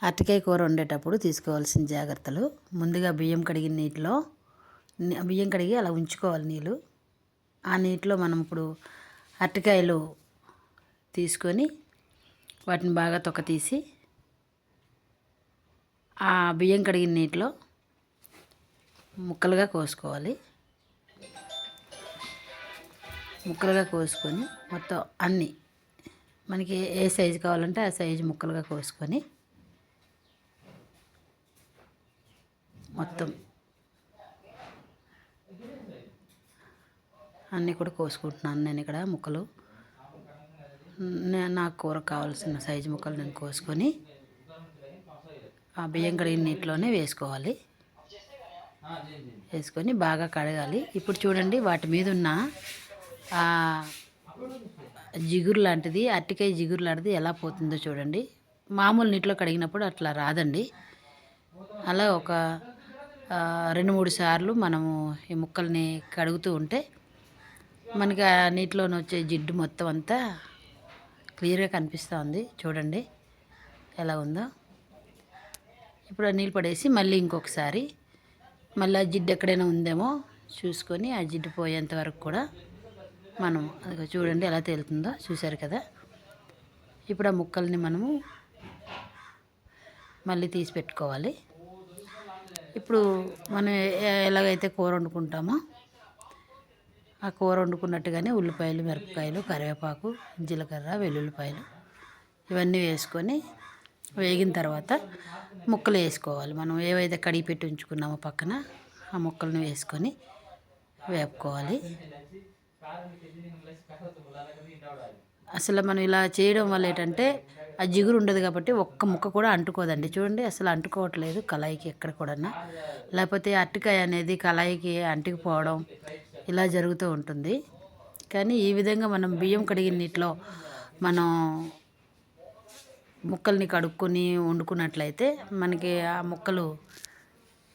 అరటికాయ కూర వండేటప్పుడు తీసుకోవాల్సిన జాగ్రత్తలు. ముందుగా బియ్యం కడిగి అలా ఉంచుకోవాలి నీళ్ళు. ఆ నీటిలో మనం ఇప్పుడు అరటికాయలు తీసుకొని వాటిని బాగా తొక్క తీసి ఆ బియ్యం కడిగిన నీటిలో ముక్కలుగా కోసుకోవాలి. ముక్కలుగా కోసుకొని మొత్తం అన్నీ మనకి ఏ సైజు కావాలంటే ఆ సైజు ముక్కలుగా కోసుకొని మొత్తం అన్నీ కూడా కోసుకుంటున్నాను నేను ఇక్కడ ముక్కలు. నాకు కూర కావాల్సిన సైజు ముక్కలు నేను కోసుకొని ఆ బియ్యం కడిగిన నీటిలోనే వేసుకోవాలి. వేసుకొని బాగా కడగాలి. ఇప్పుడు చూడండి, వాటి మీద ఉన్న జిగురు లాంటిది, అరటికాయ జిగురు లాంటిది ఎలా పోతుందో చూడండి. మామూలు నీటిలో కడిగినప్పుడు అట్లా రాదండి. అలా ఒక 2-3 సార్లు మనము ఈ ముక్కల్ని కడుగుతూ ఉంటే మనకి ఆ నీటిలోని వచ్చే జిడ్డు మొత్తం అంతా క్లియర్గా కనిపిస్తూ ఉంది. చూడండి ఎలా ఉందో. ఇప్పుడు ఆ నీళ్ళు పడేసి మళ్ళీ ఇంకొకసారి మళ్ళీ ఆ జిడ్డు ఎక్కడైనా ఉందేమో చూసుకొని ఆ జిడ్డు పోయేంత వరకు కూడా మనం అది చూడండి ఎలా తేలుతుందో, చూశారు కదా. ఇప్పుడు ఆ ముక్కల్ని మనము మళ్ళీ తీసి పెట్టుకోవాలి. ఇప్పుడు మనం ఎలాగైతే కూర వండుకుంటామో ఆ కూర వండుకున్నట్టుగానే ఉల్లిపాయలు, మిరపకాయలు, కరివేపాకు, జీలకర్ర, వెల్లుల్లిపాయలు ఇవన్నీ వేసుకొని వేగిన తర్వాత ముక్కలు వేసుకోవాలి. మనం ఏవైతే కడిగి పెట్టి ఉంచుకున్నామో పక్కన ఆ ముక్కలను వేసుకొని వేపుకోవాలి. అసలు మనం ఇలా చేయడం వల్ల ఏంటంటే ఆ జిగురు ఉండదు కాబట్టి ఒక్క ముక్క కూడా అంటుకోదండి. చూడండి అసలు అంటుకోవట్లేదు కళాయికి ఎక్కడ కూడా. లేకపోతే అరటికాయ అనేది కళాయికి అంటుకుపోవడం ఇలా జరుగుతూ ఉంటుంది. కానీ ఈ విధంగా మనం బియ్యం కడిగిన నీటిలో మనం ముక్కల్ని కడుక్కొని వండుకున్నట్లయితే మనకి ఆ ముక్కలు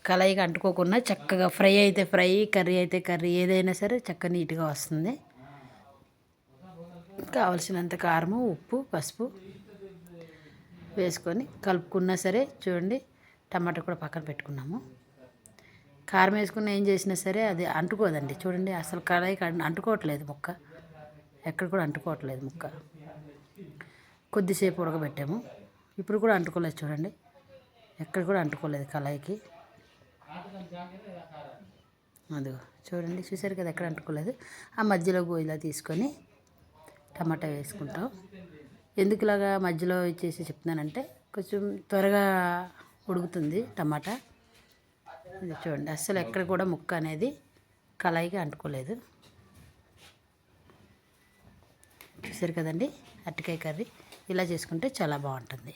కళాయికి అంటుకోకుండా చక్కగా ఫ్రై అయితే ఫ్రై, కర్రీ అయితే కర్రీ, ఏదైనా సరే చక్కగా నీట్గా వస్తుంది. కావలసినంత కారము, ఉప్పు, పసుపు వేసుకొని కలుపుకున్నా సరే. చూడండి టమాటా కూడా పక్కన పెట్టుకున్నాము. కారం వేసుకున్న ఏం చేసినా సరే అది అంటుకోదండి. చూడండి అసలు కళాయికి అంటుకోవట్లేదు ముక్క, ఎక్కడ కూడా అంటుకోవట్లేదు ముక్క. కొద్దిసేపు ఉడకబెట్టాము, ఇప్పుడు కూడా అంటుకోలేదు. చూడండి ఎక్కడ కూడా అంటుకోలేదు కళాయికి. అదిగో చూడండి, చూసారు కదా ఎక్కడ అంటుకోలేదు. ఆ మధ్యలో ఇలా తీసుకొని టమాటా వేసుకుంటాం. ఎందుకు ఇలాగా మధ్యలో ఇచ్చేసి చెప్తున్నానంటే కొంచెం త్వరగా ఉడుకుతుంది టమాటా. ఇది చూడండి అస్సలు ఎక్కడ కూడా ముక్క అనేది కళాయికి అంటుకోలేదు. చూసారు కదండి అరటికాయ కర్రీ ఇలా చేసుకుంటే చాలా బాగుంటుంది.